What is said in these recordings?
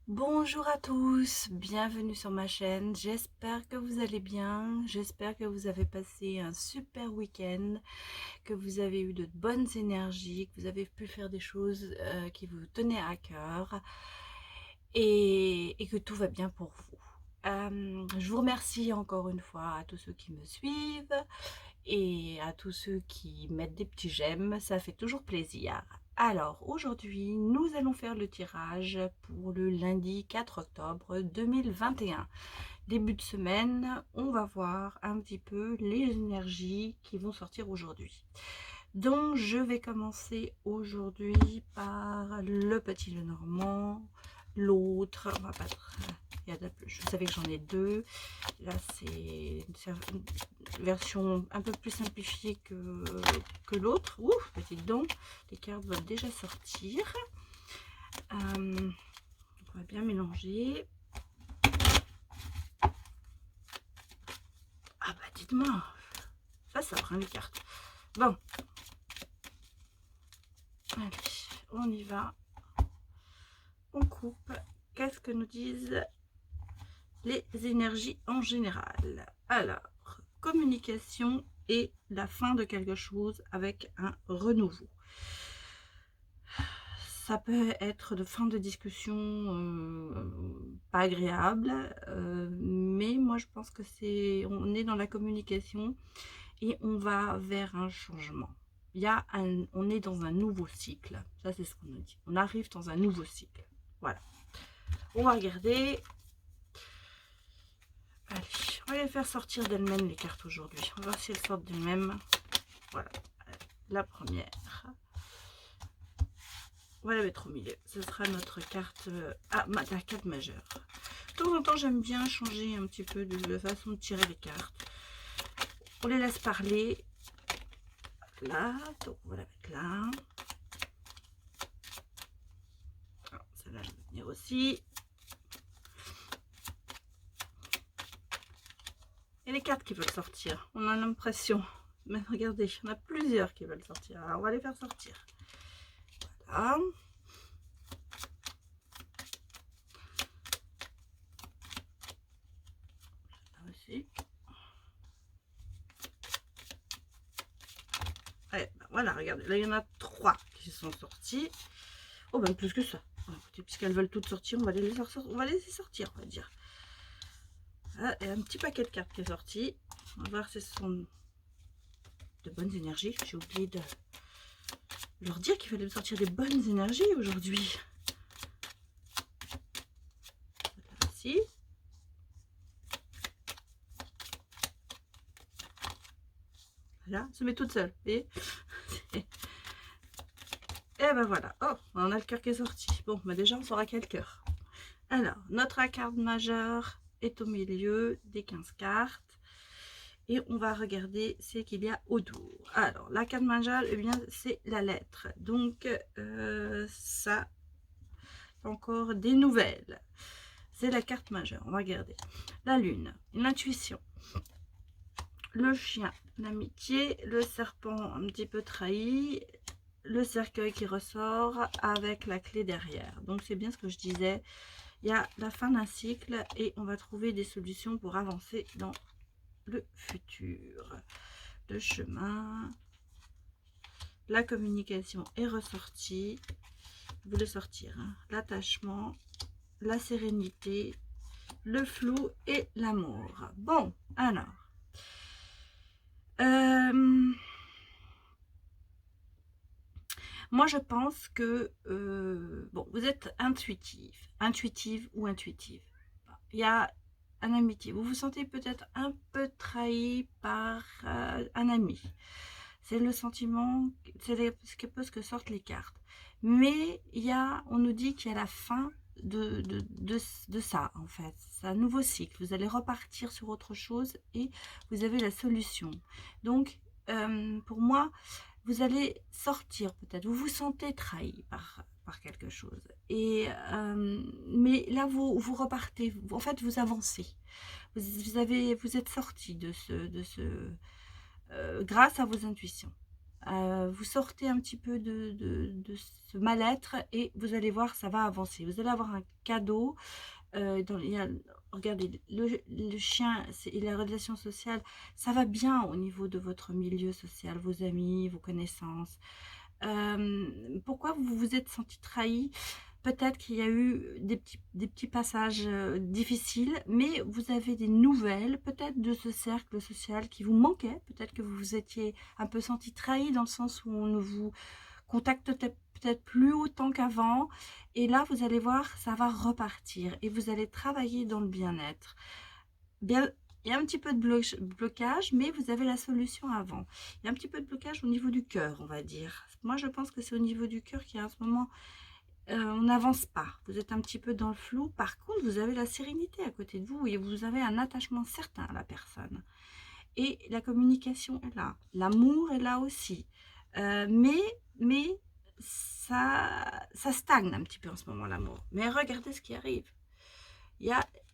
Bonjour à tous, bienvenue sur ma chaîne, j'espère que vous allez bien, j'espère que vous avez passé un super week-end, que vous avez eu de bonnes énergies, que vous avez pu faire des choses qui vous tenaient à cœur et que tout va bien pour vous. Je vous remercie encore une fois à tous ceux qui me suivent et à tous ceux qui mettent des petits j'aime, ça fait toujours plaisir. Alors aujourd'hui, nous allons faire le tirage pour le lundi 4 octobre 2021. Début de semaine, on va voir un petit peu les énergies qui vont sortir aujourd'hui. Donc je vais commencer aujourd'hui par le petit Lenormand, l'autre, on va pas je savais que j'en ai deux. Là c'est une version un peu plus simplifiée que l'autre. Ouf, petite dent, les cartes doivent déjà sortir. On va bien mélanger. Ah bah dites-moi, ça sort hein, les cartes. Bon, allez, on y va. On coupe. Qu'est-ce que nous disent les énergies en général? Alors, communication et la fin de quelque chose avec un renouveau. Ça peut être de fin de discussion pas agréable, mais moi je pense que on est dans la communication et on va vers un changement. On est dans un nouveau cycle, ça c'est ce qu'on nous dit. On arrive dans un nouveau cycle. Voilà. On va regarder. Allez, on va les faire sortir d'elles-mêmes les cartes aujourd'hui. On va voir si elles sortent d'elles-mêmes. Voilà. La première. On va la mettre au milieu. Ce sera notre carte, la carte majeure. De temps en temps, j'aime bien changer un petit peu de la façon de tirer les cartes. On les laisse parler. Là, donc on va la mettre là. Celle-là, je vais venir aussi. Et les cartes qui veulent sortir, on a l'impression. Mais regardez, il y en a plusieurs qui veulent sortir. Alors, on va les faire sortir. Voilà. Là aussi. Ouais, ben voilà, regardez, là il y en a 3 qui sont sortis. Oh ben plus que ça. Puisqu'elles veulent toutes sortir, on va les laisser sortir, on va dire. Voilà, et un petit paquet de cartes qui est sorti. On va voir si ce sont de bonnes énergies. J'ai oublié de leur dire qu'il fallait me sortir des bonnes énergies aujourd'hui. Ici. Voilà, se met toute seule. Et ben voilà. Oh, on a le cœur qui est sorti. Bon, bah déjà, on saura quel cœur. Alors, notre carte majeure est au milieu des 15 cartes. Et on va regarder ce qu'il y a autour. Alors, la carte majeure, eh bien, c'est la lettre. Donc, ça, encore des nouvelles. C'est la carte majeure. On va regarder. La lune, l'intuition. Le chien, l'amitié. Le serpent, un petit peu trahi. Le cercueil qui ressort avec la clé derrière. Donc, c'est bien ce que je disais. Il y a la fin d'un cycle et on va trouver des solutions pour avancer dans le futur. Le chemin, la communication est ressortie. Vous voulez sortir hein. L'attachement, la sérénité, le flou et l'amour. Bon, alors moi je pense que bon, vous êtes intuitive ou intuitive. Il y a un amitié, vous vous sentez peut-être un peu trahi par un ami. C'est le sentiment, c'est ce que sortent les cartes. Mais on nous dit qu'il y a la fin de ça, en fait. C'est un nouveau cycle. Vous allez repartir sur autre chose et vous avez la solution. Donc, pour moi, vous allez sortir peut-être. Vous vous sentez trahi par quelque chose. Mais là, vous repartez. En fait, vous avancez. Vous êtes sorti de ce grâce à vos intuitions. Vous sortez un petit peu de ce mal-être et vous allez voir, ça va avancer. Vous allez avoir un cadeau. Regardez, le chien et la relation sociale, ça va bien au niveau de votre milieu social, vos amis, vos connaissances. Pourquoi vous vous êtes senti trahi? Peut-être qu'il y a eu des petits passages difficiles, mais vous avez des nouvelles, peut-être de ce cercle social qui vous manquait. Peut-être que vous vous étiez un peu senti trahi dans le sens où on ne vous contacte peut-être plus autant qu'avant. Et là, vous allez voir, ça va repartir et vous allez travailler dans le bien-être. Bien, il y a un petit peu de blocage, mais vous avez la solution avant. Il y a un petit peu de blocage au niveau du cœur, on va dire. Moi, je pense que c'est au niveau du cœur qu'il y a en ce moment, on n'avance pas. Vous êtes un petit peu dans le flou. Par contre, vous avez la sérénité à côté de vous et vous avez un attachement certain à la personne. Et la communication est là. L'amour est là aussi. Mais ça stagne un petit peu en ce moment, l'amour. Mais regardez ce qui arrive.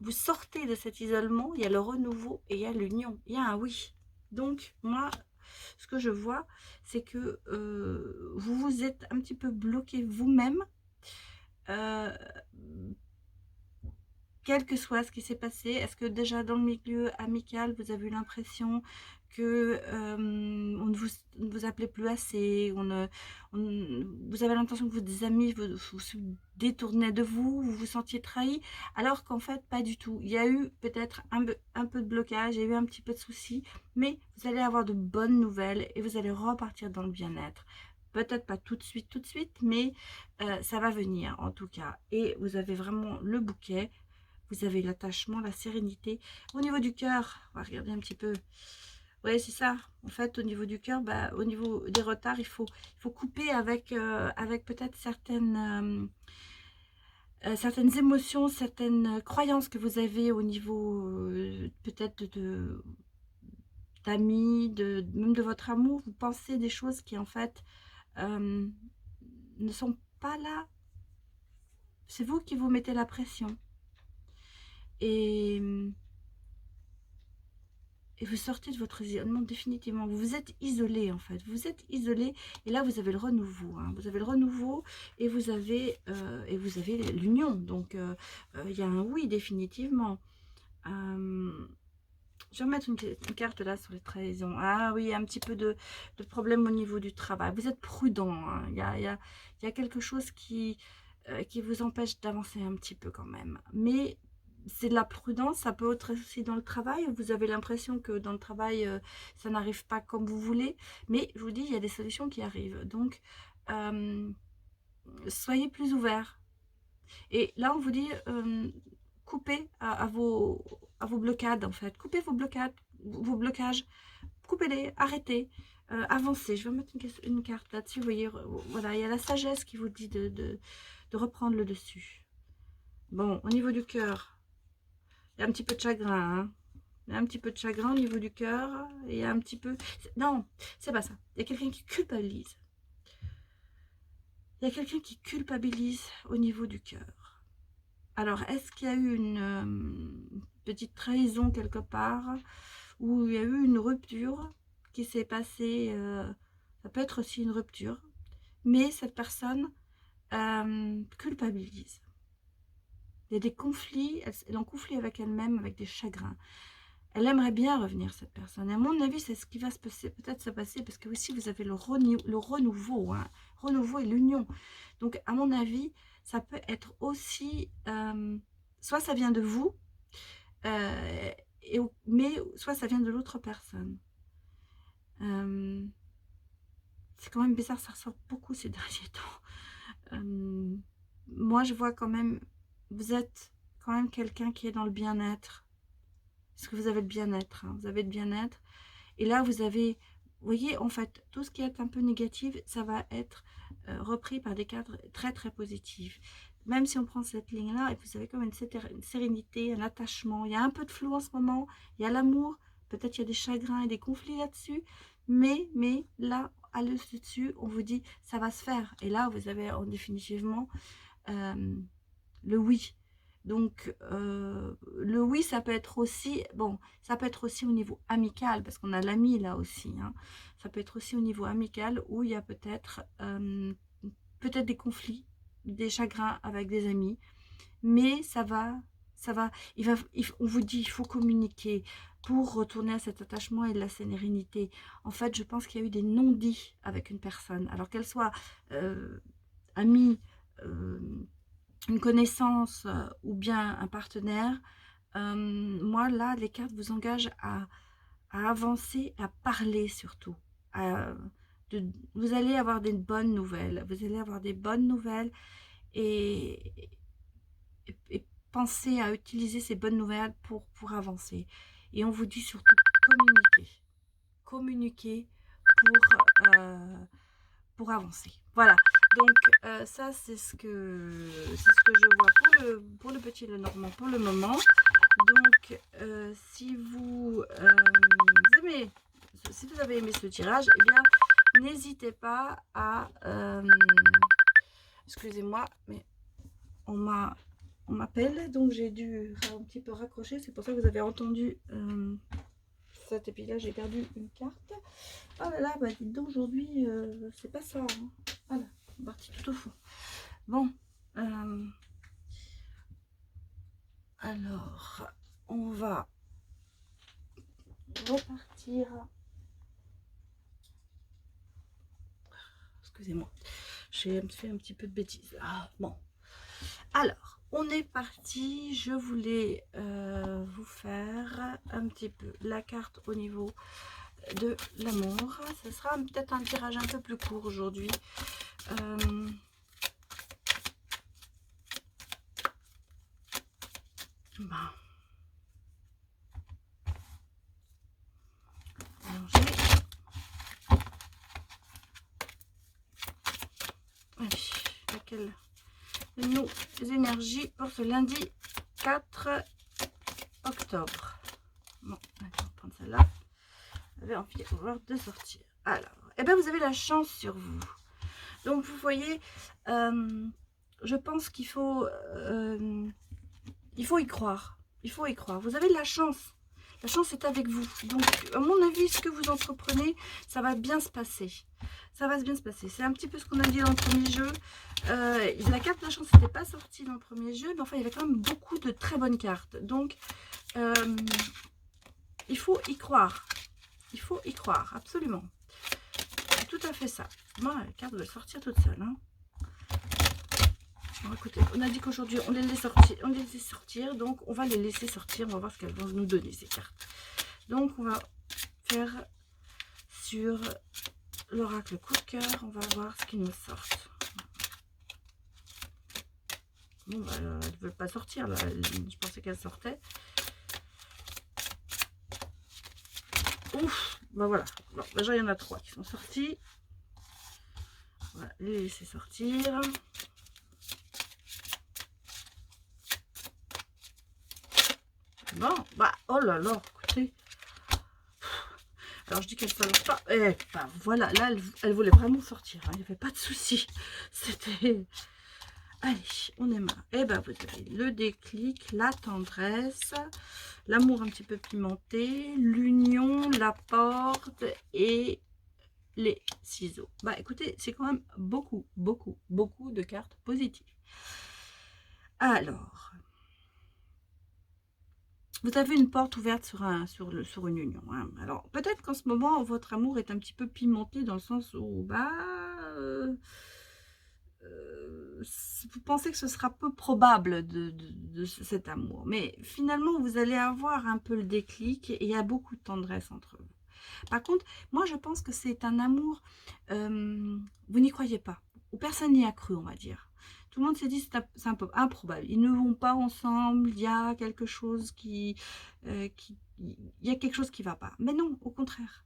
Vous sortez de cet isolement, il y a le renouveau et il y a l'union. Il y a un oui. Donc, moi, ce que je vois, c'est que vous vous êtes un petit peu bloqué vous-même. Quel que soit ce qui s'est passé, est-ce que déjà dans le milieu amical, vous avez eu l'impression que on ne vous appelait plus assez, vous avez l'impression que vos amis vous se détournaient de vous, vous vous sentiez trahi, alors qu'en fait, pas du tout. Il y a eu peut-être un peu de blocage, il y a eu un petit peu de soucis, mais vous allez avoir de bonnes nouvelles et vous allez repartir dans le bien-être. Peut-être pas tout de suite, mais ça va venir en tout cas. Et vous avez vraiment le bouquet. Vous avez l'attachement, la sérénité. Au niveau du cœur, on va regarder un petit peu. Oui, c'est ça. En fait, au niveau du cœur, au niveau des retards, il faut couper avec peut-être certaines émotions, certaines croyances que vous avez au niveau peut-être d'amis, même de votre amour. Vous pensez des choses qui, en fait, ne sont pas là. C'est vous qui vous mettez la pression. Et vous sortez de votre isolement définitivement. Vous vous êtes isolé en fait. Vous êtes isolé et là vous avez le renouveau. Hein. Vous avez le renouveau et vous avez l'union. Donc il y a un oui définitivement. Je vais remettre une carte là sur les trahisons. Ah oui, un petit peu de problème au niveau du travail. Vous êtes prudent. Hein. Il y a quelque chose qui vous empêche d'avancer un petit peu quand même. Mais c'est de la prudence, ça peut être aussi dans le travail. Vous avez l'impression que dans le travail, ça n'arrive pas comme vous voulez. Mais je vous dis, il y a des solutions qui arrivent. Donc, soyez plus ouverts. Et là, on vous dit, coupez à vos blocades, en fait. Coupez vos blocades, vos blocages. Coupez-les, arrêtez, avancez. Je vais mettre une carte là-dessus. Vous voyez, voilà, il y a la sagesse qui vous dit de reprendre le dessus. Bon, au niveau du cœur, il y a un petit peu de chagrin, hein. Il y a un petit peu de chagrin au niveau du cœur. Il y a un petit peu... Non, c'est pas ça. Il y a quelqu'un qui culpabilise. Il y a quelqu'un qui culpabilise au niveau du cœur. Alors, est-ce qu'il y a eu une petite trahison quelque part, ou il y a eu une rupture qui s'est passée? Ça peut être aussi une rupture, mais cette personne culpabilise. Il y a des conflits, elle est en conflit avec elle-même, avec des chagrins. Elle aimerait bien revenir, cette personne. Et à mon avis, c'est ce qui va se passer, peut-être se passer, parce que aussi vous avez le renouveau, hein, renouveau et l'union. Donc, à mon avis, ça peut être aussi, soit ça vient de vous, mais soit ça vient de l'autre personne. C'est quand même bizarre, ça ressort beaucoup ces derniers temps. Moi, je vois quand même, vous êtes quand même quelqu'un qui est dans le bien-être. Parce que vous avez le bien-être, hein, vous avez le bien-être. Et là, vous avez, vous voyez, en fait, tout ce qui est un peu négatif, ça va être repris par des cadres très, très positifs. Même si on prend cette ligne-là, et vous avez comme une sérénité, un attachement. Il y a un peu de flou en ce moment, il y a l'amour, peut-être il y a des chagrins et des conflits là-dessus. Mais là, à dessus, on vous dit, ça va se faire. Et là, vous avez définitivement le oui. Donc, le oui, ça peut être aussi, bon, ça peut être aussi au niveau amical, parce qu'on a l'ami là aussi, hein. Ça peut être aussi au niveau amical, où il y a peut-être des conflits, des chagrins avec des amis, mais ça va, on vous dit, il faut communiquer pour retourner à cet attachement et de la sérénité. En fait, je pense qu'il y a eu des non-dits avec une personne, alors qu'elle soit amie, euh, une connaissance ou bien un partenaire. Moi, là, les cartes vous engagent à avancer, à parler surtout. À- vous allez avoir des bonnes nouvelles. Vous allez avoir des bonnes nouvelles et, et pensez à utiliser ces bonnes nouvelles pour avancer. Et on vous dit surtout communiquer. Communiquer pour avancer. Voilà. Donc ça c'est ce que je vois pour le petit Lenormand pour le moment. Donc si vous aimez, si vous avez aimé ce tirage, eh bien n'hésitez pas à excusez-moi, mais on m'appelle, donc j'ai dû un petit peu raccrocher. C'est pour ça que vous avez entendu cet épisode. J'ai perdu une carte. Oh là là, bah dites donc, aujourd'hui, c'est pas ça. Hein. Voilà, on est parti tout au fond. Bon, alors, on va repartir. Excusez-moi, j'ai fait un petit peu de bêtises. Ah, bon, alors, on est parti. Je voulais vous faire un petit peu la carte au niveau de l'amour. Ce sera peut-être un tirage un peu plus court aujourd'hui. Ben, allez, laquelle nos énergies pour ce lundi 4 octobre. Bon, on va prendre celle-là. Vous avez envie de sortir. Alors, eh ben, vous avez la chance sur vous. Donc, vous voyez, je pense qu'il faut y croire. Il faut y croire. Vous avez de la chance. La chance est avec vous. Donc, à mon avis, ce que vous entreprenez, ça va bien se passer. Ça va bien se passer. C'est un petit peu ce qu'on a dit dans le premier jeu. La carte de la chance n'était pas sortie dans le premier jeu, mais enfin, il y avait quand même beaucoup de très bonnes cartes. Donc, il faut y croire. Il faut y croire, absolument. C'est tout à fait ça. Moi, la carte va sortir toute seule. Hein. Bon, écoutez, on a dit qu'aujourd'hui, on les laisse sortir. Donc, on va les laisser sortir. On va voir ce qu'elles vont nous donner, ces cartes. Donc, on va faire sur l'oracle coup de cœur. On va voir ce qu'ils nous sortent. Bon, bah, elles ne veulent pas sortir. Là. Je pensais qu'elles sortaient. Ouf, bah voilà. Bon, déjà, il y en a 3 qui sont sortis. On va les laisser sortir. Bon, bah, oh là là, écoutez. Alors, je dis qu'elle ne sort pas. Eh, ben, voilà, là, elle voulait vraiment sortir. Hein, il n'y avait pas de souci. C'était... Allez, on est marre. Eh ben, vous avez le déclic, la tendresse, l'amour un petit peu pimenté, l'union, la porte et les ciseaux. Bah, écoutez, c'est quand même beaucoup, beaucoup, beaucoup de cartes positives. Alors... Vous avez une porte ouverte sur une union. Hein. Alors, peut-être qu'en ce moment, votre amour est un petit peu pimenté dans le sens où, bah, vous pensez que ce sera peu probable de cet amour. Mais finalement, vous allez avoir un peu le déclic et il y a beaucoup de tendresse entre vous. Par contre, moi, je pense que c'est un amour, vous n'y croyez pas, ou personne n'y a cru, on va dire. Tout le monde s'est dit c'est un peu improbable. Ils ne vont pas ensemble. Il y a quelque chose il y a quelque chose qui va pas. Mais non, au contraire.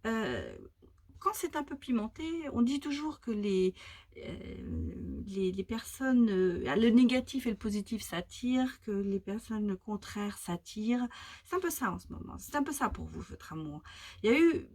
Quand c'est un peu pimenté, on dit toujours que les personnes, le négatif et le positif s'attirent, que les personnes contraires s'attirent. C'est un peu ça en ce moment. C'est un peu ça pour vous, votre amour. Il y a eu,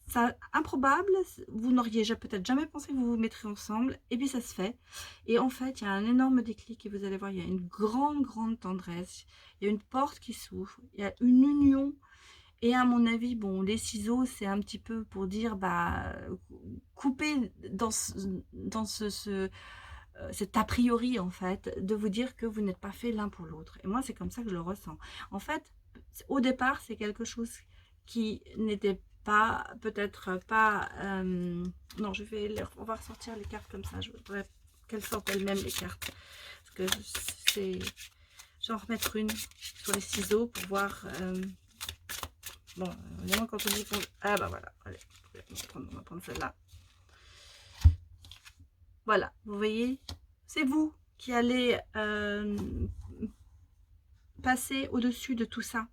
ça improbable, vous n'auriez peut-être jamais pensé que vous vous mettriez ensemble, et puis ça se fait. Et en fait, il y a un énorme déclic et vous allez voir, il y a une grande tendresse, il y a une porte qui s'ouvre, il y a une union. Et à mon avis, bon, les ciseaux, c'est un petit peu pour dire, bah, couper dans cet a priori, en fait, de vous dire que vous n'êtes pas fait l'un pour l'autre. Et moi, c'est comme ça que je le ressens. En fait, au départ, c'est quelque chose qui n'était pas, peut-être pas... non, on va ressortir les cartes comme ça. Je voudrais qu'elles sortent elles-mêmes, les cartes. Parce que c'est... Je vais en remettre une sur les ciseaux pour voir... bon, évidemment, quand on dit qu'on... Ah bah voilà, allez, on va prendre celle-là. Voilà, vous voyez, c'est vous qui allez passer au-dessus de tout ça.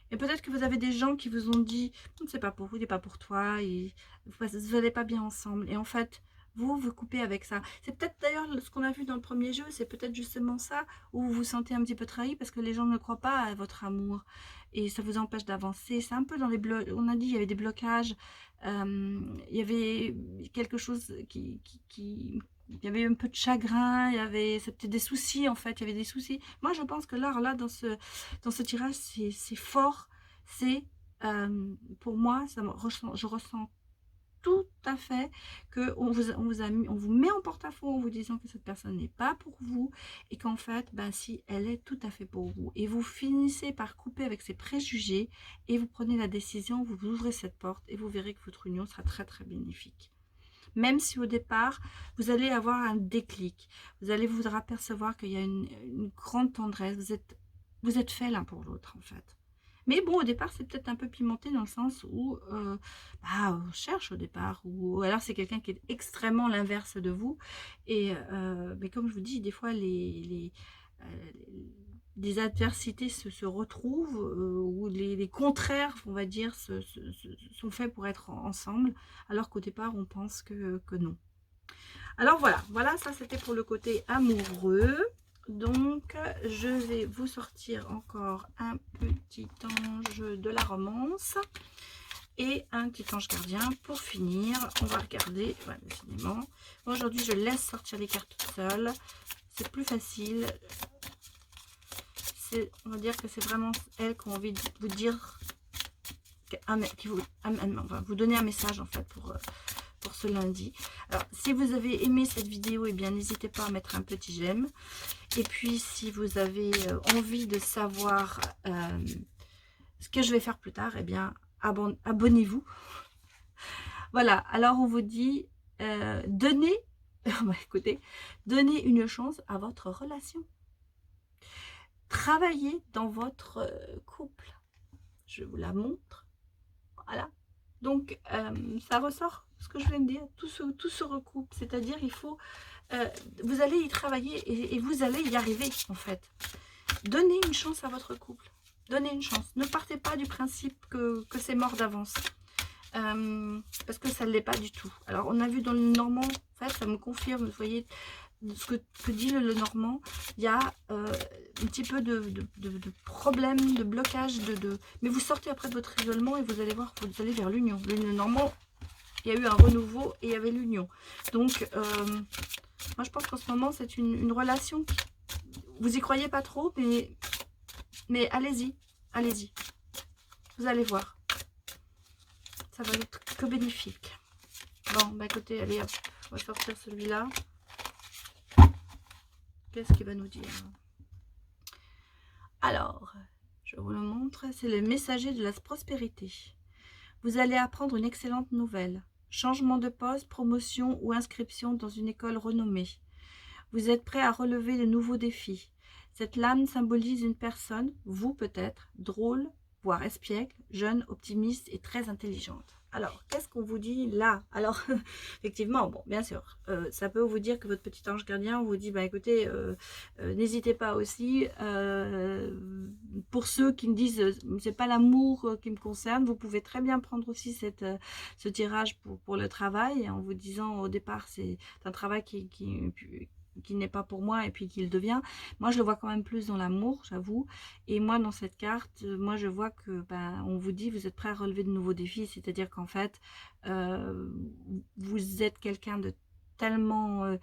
Et peut-être que vous avez des gens qui vous ont dit, c'est pas pour vous, il n'est pas pour toi, et vous n'allez pas bien ensemble. Et en fait, vous coupez avec ça. C'est peut-être d'ailleurs ce qu'on a vu dans le premier jeu, c'est peut-être justement ça, où vous vous sentez un petit peu trahi parce que les gens ne croient pas à votre amour. Et ça vous empêche d'avancer. C'est un peu dans les blocs, on a dit, il y avait des blocages, il y avait quelque chose il y avait un peu de chagrin, c'était des soucis en fait, il y avait des soucis. Moi je pense que là dans ce tirage, c'est fort, c'est pour moi, je ressens tout à fait que on vous met en porte-à-faux en vous disant que cette personne n'est pas pour vous et qu'en fait, ben si, elle est tout à fait pour vous. Et vous finissez par couper avec ces préjugés et vous prenez la décision, vous ouvrez cette porte et vous verrez que votre union sera très bénéfique. Même si au départ, vous allez avoir un déclic, vous allez vous apercevoir qu'il y a une grande tendresse, vous êtes fait l'un pour l'autre en fait. Mais bon, au départ, c'est peut-être un peu pimenté dans le sens où bah, on cherche au départ, ou alors c'est quelqu'un qui est extrêmement l'inverse de vous. Et mais comme je vous dis, des fois, des adversités se retrouvent, ou les contraires, on va dire, sont faits pour être ensemble, alors qu'au départ, on pense que non. Alors voilà, ça c'était pour le côté amoureux. Donc, je vais vous sortir encore un petit ange de la romance et un petit ange gardien. Pour finir, on va regarder, voilà, décidément. Aujourd'hui, je laisse sortir les cartes toutes seules. C'est plus facile. On va dire que c'est vraiment elles qui ont envie de vous dire, vous donner un message en fait pour ce lundi. Alors, si vous avez aimé cette vidéo, eh bien, n'hésitez pas à mettre un petit j'aime. Et puis, si vous avez envie de savoir ce que je vais faire plus tard, eh bien, abonnez-vous. Voilà, alors on vous dit, donnez une chance à votre relation. Travaillez dans votre couple. Je vous la montre. Voilà. Donc, ça ressort ce que je viens de dire. Tout se recoupe. C'est-à-dire, il faut... vous allez y travailler et vous allez y arriver, en fait. Donnez une chance à votre couple. Donnez une chance. Ne partez pas du principe que c'est mort d'avance. Parce que ça ne l'est pas du tout. Alors, on a vu dans le normand, en fait, ça me confirme, vous voyez, ce que dit le normand, il y a un petit peu de problème, de blocage, mais vous sortez après de votre isolement et vous allez voir, vous allez vers l'union. Le normand, il y a eu un renouveau et il y avait l'union. Donc, moi je pense qu'en ce moment, c'est une relation qui, vous y croyez pas trop, mais allez-y, allez-y. Vous allez voir. Ça va être que bénéfique. Bon, bah écoutez, allez hop, on va sortir celui-là. Qu'est-ce qu'il va nous dire? Alors, je vous le montre, c'est le messager de la prospérité. Vous allez apprendre une excellente nouvelle. Changement de poste, promotion ou inscription dans une école renommée. Vous êtes prêt à relever de nouveaux défis. Cette lame symbolise une personne, vous peut-être, drôle, voire espiègle, jeune, optimiste et très intelligente. Alors, qu'est-ce qu'on vous dit là? Alors, effectivement, bon, bien sûr, ça peut vous dire que votre petit ange gardien vous dit, bah écoutez, n'hésitez pas aussi, pour ceux qui me disent, c'est pas l'amour qui me concerne, vous pouvez très bien prendre aussi ce tirage pour le travail, en vous disant au départ, c'est un travail qui n'est pas pour moi et puis qu'il devient. Moi, je le vois quand même plus dans l'amour, j'avoue. Et moi, dans cette carte, moi, je vois que on vous dit, vous êtes prêt à relever de nouveaux défis. C'est-à-dire qu'en fait, vous êtes quelqu'un de tellement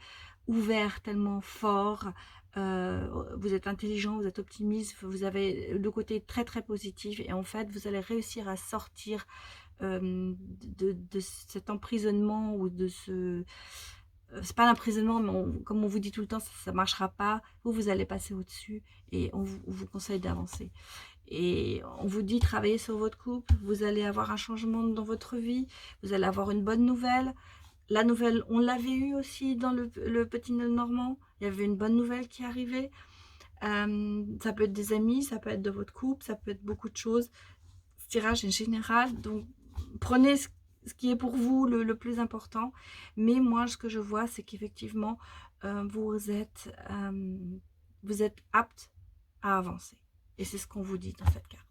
ouvert, tellement fort. Vous êtes intelligent, vous êtes optimiste, vous avez le côté très très positif. Et en fait, vous allez réussir à sortir de cet emprisonnement ou de ce... c'est pas l'emprisonnement, mais comme on vous dit tout le temps, ça ne marchera pas. Vous allez passer au-dessus et on vous conseille d'avancer. Et on vous dit, travaillez sur votre couple, vous allez avoir un changement dans votre vie, vous allez avoir une bonne nouvelle. La nouvelle, on l'avait eu aussi dans le petit Normand, il y avait une bonne nouvelle qui arrivait. Ça peut être des amis, ça peut être de votre couple, ça peut être beaucoup de choses. Ce tirage est général, donc prenez ce qui est pour vous le plus important. Mais moi, ce que je vois, c'est qu'effectivement, vous êtes apte à avancer. Et c'est ce qu'on vous dit dans cette carte.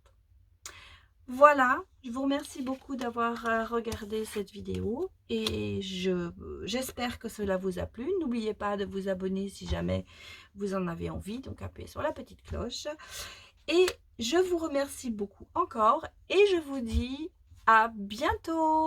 Voilà, je vous remercie beaucoup d'avoir regardé cette vidéo et j'espère que cela vous a plu. N'oubliez pas de vous abonner si jamais vous en avez envie, donc appuyez sur la petite cloche. Et je vous remercie beaucoup encore et je vous dis à bientôt.